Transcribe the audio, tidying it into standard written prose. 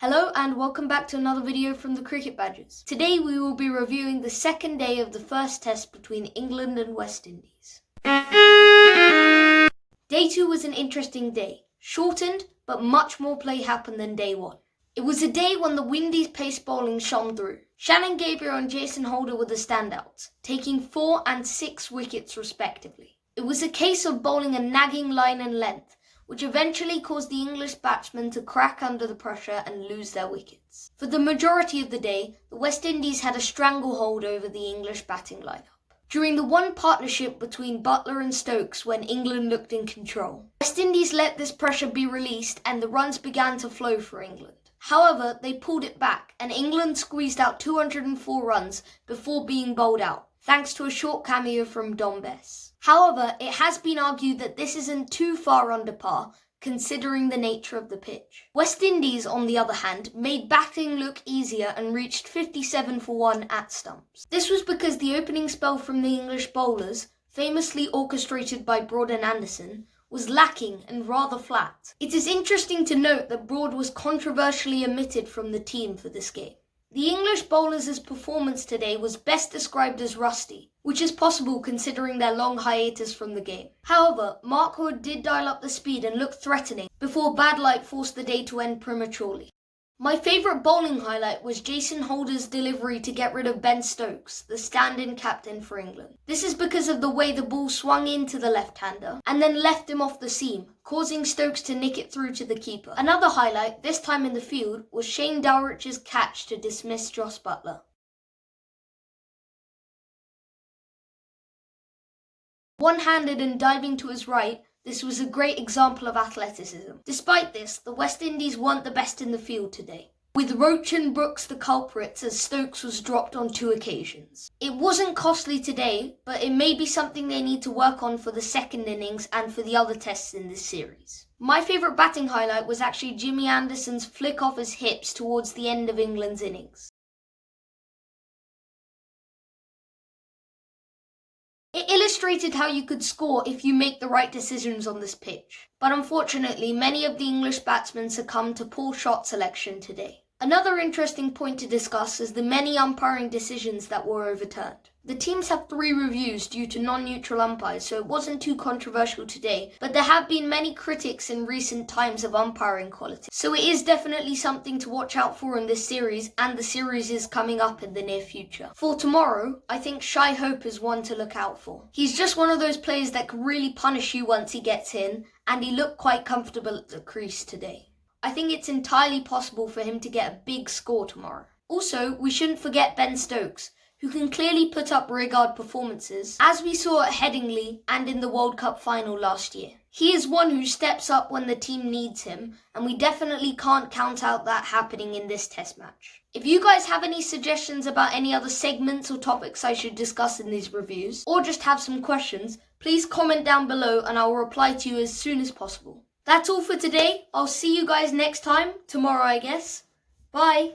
Hello and welcome back to another video from the Cricket Badgers. Today we will be reviewing the second day of the first test between England and West Indies. Day 2 was an interesting day, shortened but much more play happened than day 1. It was a day when the Windies pace bowling shone through. Holder and Gabriel and Jason Holder were the standouts, taking 4 and 6 wickets respectively. It was a case of bowling a nagging line and length, which eventually caused the English batsmen to crack under the pressure and lose their wickets. For the majority of the day, the West Indies had a stranglehold over the English batting lineup. During the one partnership between Buttler and Stokes when England looked in control, West Indies let this pressure be released and the runs began to flow for England. However, they pulled it back and England squeezed out 204 runs before being bowled out, thanks to a short cameo from Dom Bess. However, it has been argued that this isn't too far under par, considering the nature of the pitch. West Indies, on the other hand, made batting look easier and reached 57 for 1 at stumps. This was because the opening spell from the English bowlers, famously orchestrated by Broad and Anderson, was lacking and rather flat. It is interesting to note that Broad was controversially omitted from the team for this game. The English bowlers' performance today was best described as rusty, which is possible considering their long hiatus from the game. However, Mark Hood did dial up the speed and look threatening before bad light forced the day to end prematurely. My favourite bowling highlight was Jason Holder's delivery to get rid of Ben Stokes, the stand-in captain for England. This is because of the way the ball swung into the left-hander and then left him off the seam, causing Stokes to nick it through to the keeper. Another highlight, this time in the field, was Shane Dowrich's catch to dismiss Jos Buttler. One-handed and diving to his right, this was a great example of athleticism. Despite this, the West Indies weren't the best in the field today, with Roach and Brooks the culprits as Stokes was dropped on 2 occasions. It wasn't costly today, but it may be something they need to work on for the second innings and for the other tests in this series. My favourite batting highlight was actually Jimmy Anderson's flick off his hips towards the end of England's innings. It illustrated how you could score if you make the right decisions on this pitch, but unfortunately many of the English batsmen succumbed to poor shot selection today. Another interesting point to discuss is the many umpiring decisions that were overturned. The teams have 3 reviews due to non-neutral umpires, so it wasn't too controversial today, but there have been many critics in recent times of umpiring quality. So it is definitely something to watch out for in this series, and the series is coming up in the near future. For tomorrow, I think Shai Hope is one to look out for. He's just one of those players that can really punish you once he gets in, and he looked quite comfortable at the crease today. I think it's entirely possible for him to get a big score tomorrow. Also, we shouldn't forget Ben Stokes, who can clearly put up regard performances, as we saw at Headingley and in the World Cup final last year. He is one who steps up when the team needs him, and we definitely can't count out that happening in this test match. If you guys have any suggestions about any other segments or topics I should discuss in these reviews, or just have some questions, please comment down below and I'll reply to you as soon as possible. That's all for today. I'll see you guys next time, tomorrow I guess. Bye!